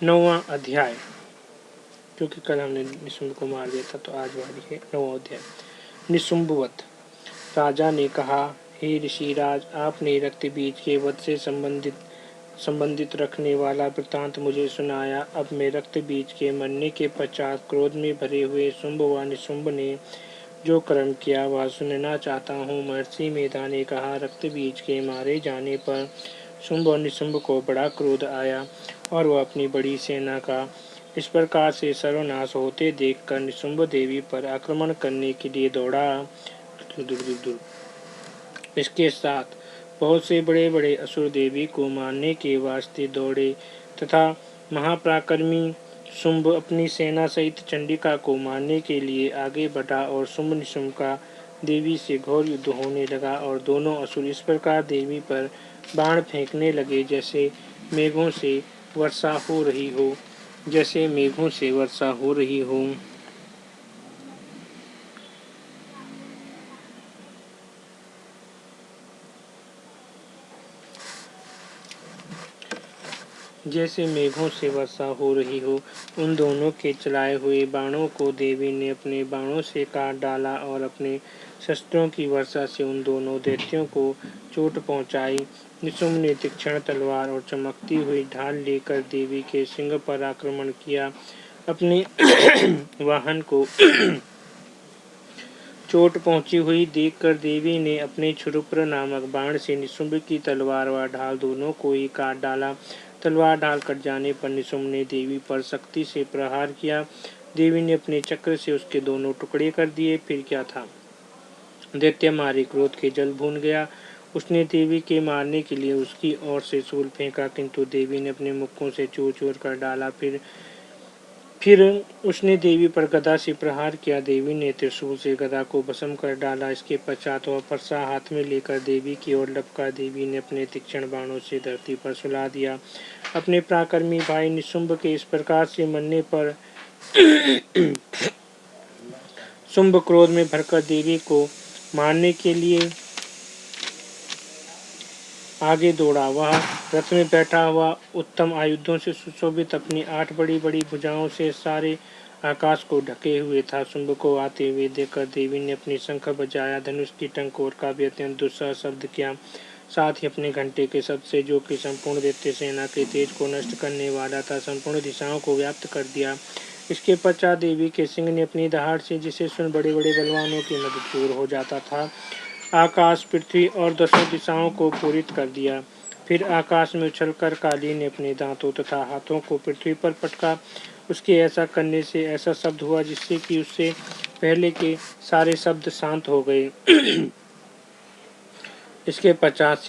9वां अध्याय। क्योंकि कल हमने निशुंभ को मार दिया था तो आज वाली है 9वां अध्याय। निशुंभवत। राजा ने कहा, हे ऋषिराज, आपने रक्तबीज के वध से संबंधित रखने वाला वृत्तांत मुझे सुनाया। अब मैं रक्तबीज के मरने के पश्चात क्रोध में भरे हुए शुंभ व निशुंभ ने जो कर्म किया वह सुनना चाहता हूँ। महर्षि मेधा ने कहा, रक्तबीज के मारे जाने पर शुंभ और निशुंभ को बड़ा क्रोध आया और वह अपनी बड़ी सेना का इस प्रकार से सर्वनाश होते देखकर निशुंभ देवी पर आक्रमण करने के लिए दौड़ा। इसके साथ बहुत से बड़े बड़े असुर देवी को मारने के वास्ते दौड़े तथा महापराक्रमी शुंभ अपनी सेना सहित चंडिका को मारने के लिए आगे बढ़ा और शुंभ निशुंभ का देवी से घोर युद्ध होने लगा और दोनों असुर इस प्रकार देवी पर बाण फेंकने लगे जैसे मेघों से वर्षा हो रही हो। उन दोनों के चलाए हुए बाणों को देवी ने अपने बाणों से काट डाला और अपने शस्त्रों की वर्षा से उन दोनों दैत्यों को चोट पहुंचाई। निशुंभ ने तीक्ष्ण तलवार और चमकती हुई ढाल लेकर देवी के सिंह पर आक्रमण किया। अपने वाहन को चोट पहुंची हुई देखकर देवी ने अपने क्षुरप्र नामक बाण से निशुंभ की तलवार व ढाल दोनों को ही काट डाला। तलवार ढाल कट जाने पर निशुंभ ने देवी पर सख्ती से प्रहार किया। देवी ने अपने चक्र से उसके दोनों टुकड़े कर दिए। फिर क्या था, दैत्य मारे क्रोध के जल भून गया। उसने देवी के मारने के लिए उसकी ओर से शूल फेंका, किंतु देवी ने अपने मुक्कों से चूर चूर कर डाला। फिर उसने देवी पर गदा से प्रहार किया। देवी ने त्रिशूल से गदा को भस्म कर डाला। इसके पश्चात वह फरसा हाथ में लेकर देवी की ओर लपका। देवी ने अपने तीक्ष्ण बाणों से धरती पर सुला दिया। अपने पराक्रमी भाई निशुंभ के इस प्रकार से मरने पर शुंभ क्रोध में भरकर देवी को मारने के लिए आगे दौड़ा। वह रथ में बैठा हुआ उत्तम आयुधों से सुशोभित अपनी 8 बड़ी बड़ी भुजाओं से सारे आकाश को ढके हुए था। शुंभ को आते हुए देखकर देवी ने अपनी शंख बजाया, धनुष की टंकोर का भी अत्यंत दुस्सह शब्द किया, साथ ही अपने घंटे के शब्द से, जो कि संपूर्ण दैत्य सेना के तेज को नष्ट करने वाला था, संपूर्ण दिशाओं को व्याप्त कर दिया। इसके पश्चात देवी के सिंह ने अपनी दहाड़ से, जिसे सुन बड़े बड़े बलवानों की मदद दूर हो जाता था, आकाश, पृथ्वी और 10 दिशाओं को पूरित कर दिया। फिर आकाश में उछलकर काली ने अपने दांतों तथा हाथों को पृथ्वी पर पटका। उसके ऐसा करने से ऐसा शब्द हुआ जिससे कि उससे पहले के सारे शब्द शांत हो गए। इसके पश्चात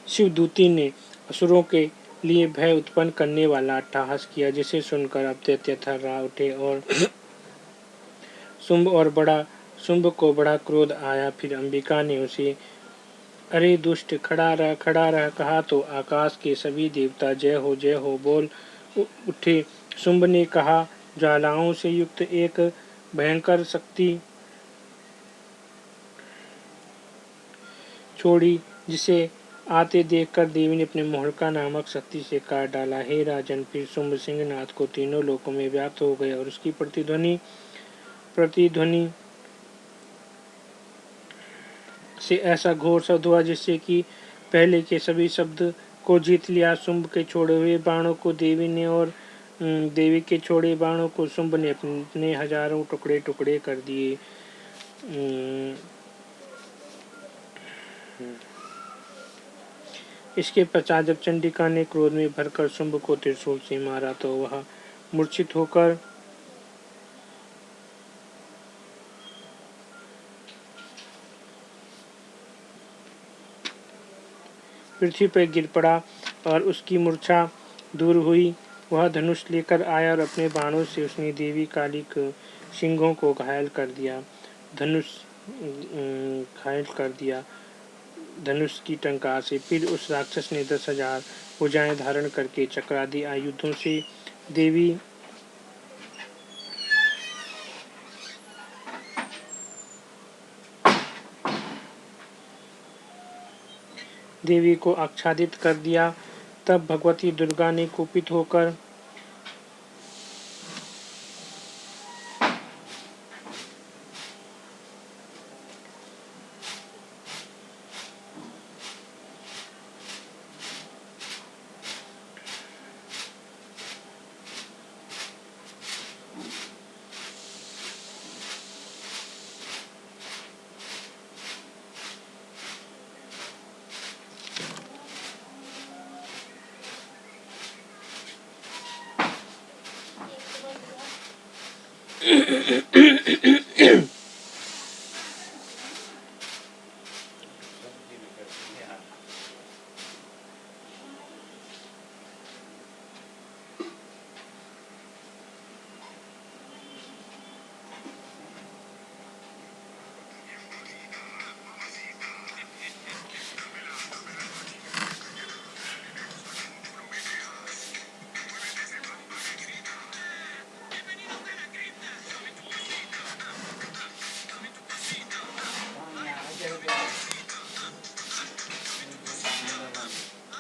शिवदूती ने असुरों के लिए भय उत्पन्न करने वाला अट्टहास किया, जिसे सुनकर अब दैत्य थर्रा उठे और शुंभ को बड़ा क्रोध आया। फिर अंबिका ने उसे, अरे दुष्ट, खड़ा रह कहा तो आकाश के सभी देवता जय हो बोल उठे। शुंभ ने कहा, ज्वालाओं से युक्त एक भयंकर शक्ति छोड़ी, जिसे आते देखकर देवी ने अपने मोहड़का नामक शक्ति से काट डाला। हे राजन, फिर शुंभ सिंहनाथ को तीनों लोकों में व्याप्त हो गए और उसकी प्रतिध्वनि से ऐसा घोर शब्द हुआ जिससे कि पहले के सभी शब्द को जीत लिया। शुंभ के छोड़े हुए बाणों को देवी ने और देवी के छोड़े बाणों को शुंभ ने अपने हजारों टुकड़े टुकड़े कर दिए। इसके पश्चात जब चंडिका ने क्रोध में भरकर शुंभ को त्रिशूल से मारा तो वह मूर्छित होकर पृथ्वी पर गिर पड़ा और उसकी मूर्छा दूर हुई। वह धनुष लेकर आया और अपने बाणों से उसने देवी काली के सिंहों को घायल कर दिया। धनुष की टंकार से। फिर उस राक्षस ने 10,000 भुजाएं धारण करके चक्रादि आयुधों से देवी देवी को आच्छादित कर दिया। तब भगवती दुर्गा ने कुपित होकर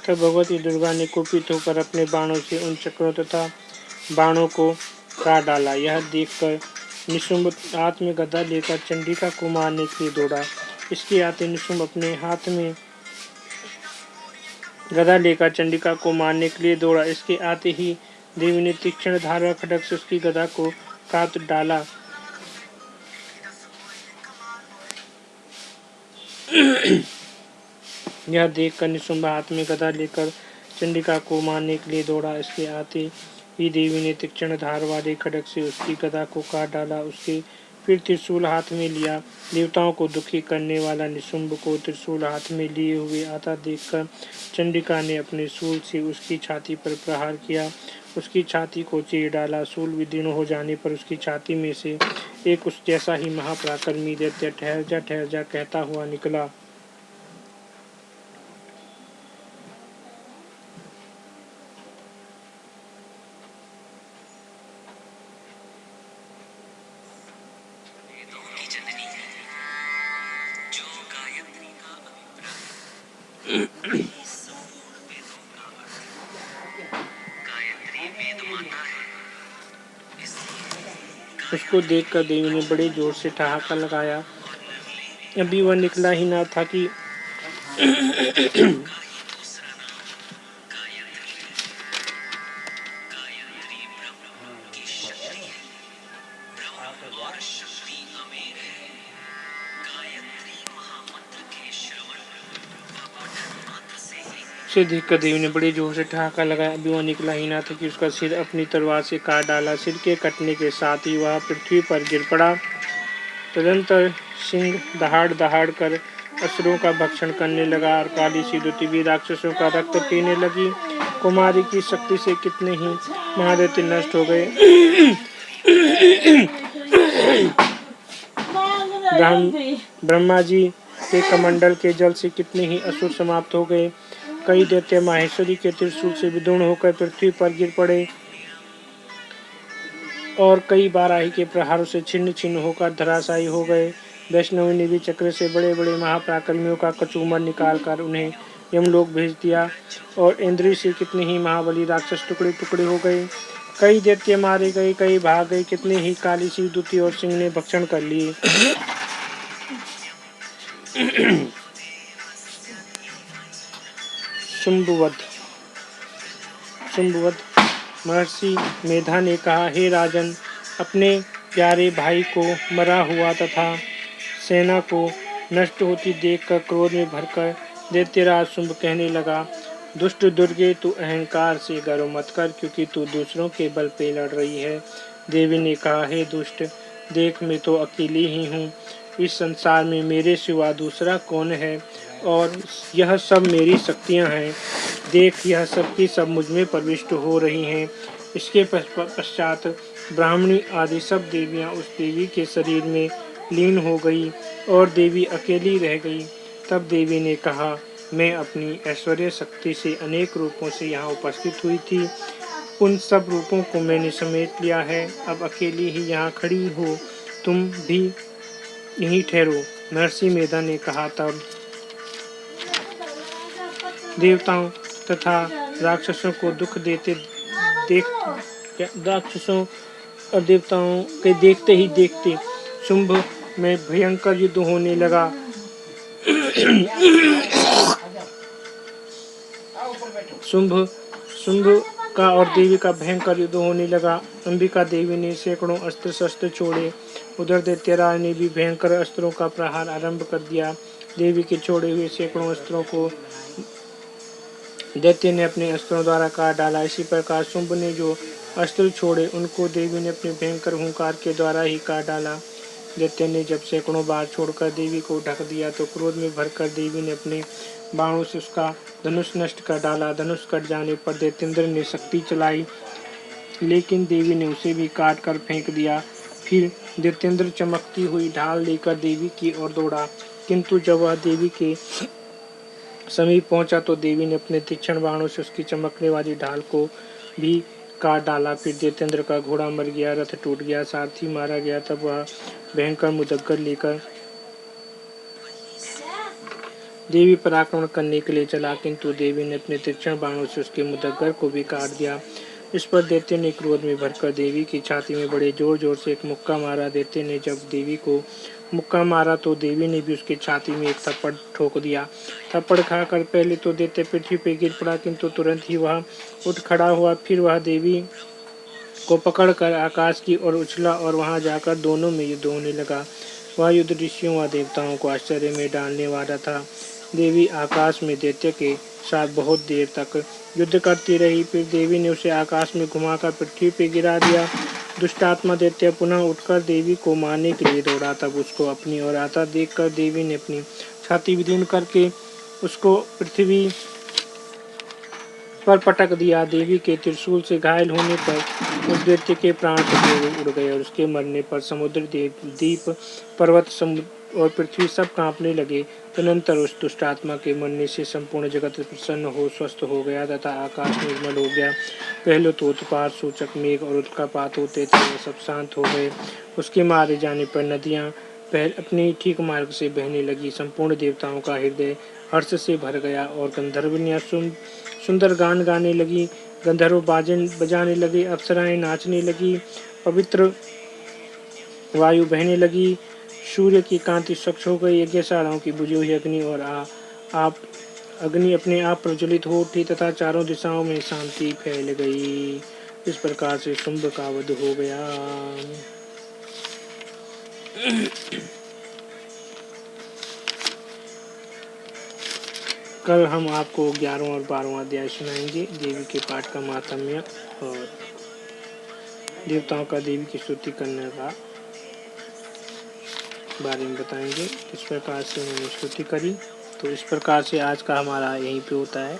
तब भगवती दुर्गा ने कुपित होकर अपने बाणों से उन चक्रों तथा बाणों को काट डाला। यह देखकर निशुंभ हाथ में गदा लेकर चंडिका को मारने के लिए दौड़ा। इसके आते निशुंभ अपने हाथ में गदा लेकर चंडिका को मारने के लिए दौड़ा। इसके आते ही देवी ने तीक्ष्ण धार खड्ग से उसकी गदा को काट डाला। यह देखकर निशुंभ हाथ में गदा लेकर चंडिका को मारने के लिए दौड़ा। इसके आते ही देवी ने तीक्ष्ण धार वाले खड्ग से उसकी गदा को काट डाला। उसके फिर त्रिशूल हाथ में लिया। देवताओं को दुखी करने वाला निशुंभ को त्रिशूल हाथ में लिए हुए आता देखकर चंडिका ने अपने शूल से उसकी छाती पर प्रहार किया। उसकी छाती को चीर डाला। शूल विदीर्ण हो जाने पर उसकी छाती में से एक उस जैसा ही महापराक्रमी दैत्य ठहर जा कहता हुआ निकला। उसको देखकर देवी ने बड़े जोर से ठहाका लगाया। अभी वह निकला ही ना था कि उसे देखकर देवी ने बड़े जोर से ठहाका लगाया। अभी वह निकला ही ना था कि उसका सिर अपनी तलवार से काट डाला। सिर के कटने के साथ ही वह पृथ्वी पर गिर पड़ा। तदंतर सिंह दहाड़ दहाड़ कर असुरों का भक्षण करने लगा और काली सी दुतिवी राक्षसों का रक्त पीने लगी। कुमारी की शक्ति से कितने ही महादैत्य नष्ट हो गए। ब्रह्मा जी के कमंडल के जल से कितने ही असुर समाप्त हो गए। कई दैत्य माहेश्वरी के त्रिशूल से विदूर्ण होकर पृथ्वी पर गिर पड़े और कई बाराही के प्रहारों से छिन्न छिन्न होकर धराशायी हो गए। वैष्णवी ने भी चक्र से बड़े बड़े महापराक्रमियों का कचूमर निकालकर उन्हें यमलोक भेज दिया और इंद्री से कितने ही महाबली राक्षस टुकड़े टुकड़े हो गए। कई दैत्य मारे गए, कई भाग गए, कितने ही काली सी दूती और सिंह ने भक्षण कर लिए। शुंभवध महर्षि मेधा ने कहा, हे राजन, अपने प्यारे भाई को मरा हुआ तथा सेना को नष्ट होती देखकर क्रोध में भरकर दैत्यराज शुंभ कहने लगा, दुष्ट दुर्गे, तू अहंकार से गर्व मत कर, क्योंकि तू दूसरों के बल पे लड़ रही है। देवी ने कहा, हे दुष्ट, देख, मैं तो अकेली ही हूँ। इस संसार में मेरे सिवा दूसरा कौन है और यह सब मेरी शक्तियाँ हैं। देख, यह सब की सब मुझ में प्रविष्ट हो रही हैं। इसके पश्चात ब्राह्मणी आदि सब देवियाँ उस देवी के शरीर में लीन हो गई और देवी अकेली रह गई। तब देवी ने कहा, मैं अपनी ऐश्वर्य शक्ति से अनेक रूपों से यहाँ उपस्थित हुई थी। उन सब रूपों को मैंने समेट लिया है। अब अकेली ही यहाँ खड़ी हो, तुम भी यहीं ठहरो। महर्षि मेधा ने कहा। तब देवताओं तथा राक्षसों को दुख देते देख राक्षसों और देवताओं के देखते ही देखते शुंभ में भयंकर युद्ध होने लगा। शुंभ शुंभ का और देवी का भयंकर युद्ध होने लगा। अंबिका देवी ने सैकड़ों अस्त्र शस्त्र छोड़े। उधर दैत्यराज ने भी भयंकर अस्त्रों का प्रहार आरंभ कर दिया। देवी के छोड़े हुए सैकड़ों अस्त्रों को दैत्य ने अपने अस्त्रों द्वारा काट डाला। इसी प्रकार शुंभ ने जो अस्त्र छोड़े उनको देवी ने अपने भयंकर हुंकार के द्वारा ही काट डाला। दैत्य ने जब सैकड़ों बार छोड़कर देवी को ढक दिया तो क्रोध में भरकर देवी ने अपने बाणों से उसका धनुष नष्ट कर डाला। धनुष कट जाने पर दैत्येंद्र ने शक्ति चलाई, लेकिन देवी ने उसे भी काट कर फेंक दिया। फिर दैत्येंद्र चमकती हुई ढाल लेकर देवी की ओर दौड़ा, किंतु जब वह देवी के समीप पहुंचा तो देवी ने अपने तीक्ष्ण बाणों से उसकी चमकने वाली ढाल को भी काट डाला। फिर दैत्येंद्र का घोड़ा मर गया, रथ टूट गया, सारथी मारा गया। तब वह भयंकर मुदग्गर लेकर देवी पर आक्रमण करने के लिए चला, किंतु देवी ने अपने तीक्ष्ण बाणों से उसके मुदग्गर को भी काट दिया। इस पर दैत्य ने क्रोध में भरकर देवी की छाती में बड़े जोर जोर से एक मुक्का मारा। दैत्य ने जब देवी को मुक्का मारा तो देवी ने भी उसकी छाती में एक थप्पड़ ठोक दिया। थप्पड़ खाकर पहले तो दैत्य पृथ्वी पर गिर पड़ा, किंतु तुरंत ही वह उठ खड़ा हुआ। फिर वह देवी को पकड़कर आकाश की ओर उछला और वहां जाकर दोनों में युद्ध होने लगा। वह युद्ध ऋषियों व देवताओं को आश्चर्य में डालने वाला था। देवी आकाश में दैत्य के साथ बहुत देर तक युद्ध करती रही। फिर देवी ने उसे आकाश में घुमाकर पृथ्वी पर गिरा दिया। दुष्टात्मा दैत्य पुनः उठकर देवी को मारने के लिए दौड़ा। तब उसको अपनी ओर आता देखकर देवी ने अपनी छाती विदीर्ण करके उसको पृथ्वी पर पटक दिया। देवी के त्रिशूल से घायल होने पर उस दैत्य के प्राण उड़ गए और उसके मरने पर समुद्र, द्वीप, पर्वत, समुद्र और पृथ्वी सब कांपने लगे। तदनंतर उस दुष्टात्मा के मरने से संपूर्ण जगत प्रसन्न हो स्वस्थ हो गया तथा आकाश निर्मल हो गया। पहले तो उत्पात सूचक मेघ और उल्कापात होते थे, वे सब शांत हो गए। उसके मारे जाने पर नदियां अपने ठीक मार्ग से बहने लगी। संपूर्ण देवताओं का हृदय हर्ष से भर गया और गंधर्वनियां सुंदर गान गाने लगी। गंधर्व बाजन बजाने लगे, अप्सराएं नाचने लगी, पवित्र वायु बहने लगी, सूर्य की कांति स्वच्छ हो गई, यज्ञशालाओं की बुझी हुई अग्नि और आप अग्नि अपने आप प्रज्वलित हो उठी तथा चारों दिशाओं में शांति फैल गई। इस प्रकार से शुंभ का वध हो गया। कल हम आपको 11वां और 12वां अध्याय सुनाएंगे। देवी के पाठ का महात्म्य और देवताओं का देवी की स्तुति करने का बारे में बताएंगे। इस प्रकार से उन्होंने स्तुति करी। तो इस प्रकार से आज का हमारा यहीं पे होता है।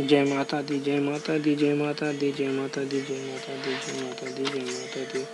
जय माता दी, जय माता दी, जय माता दी, जय माता दी, जय माता दी, जय माता दी, जय माता दी।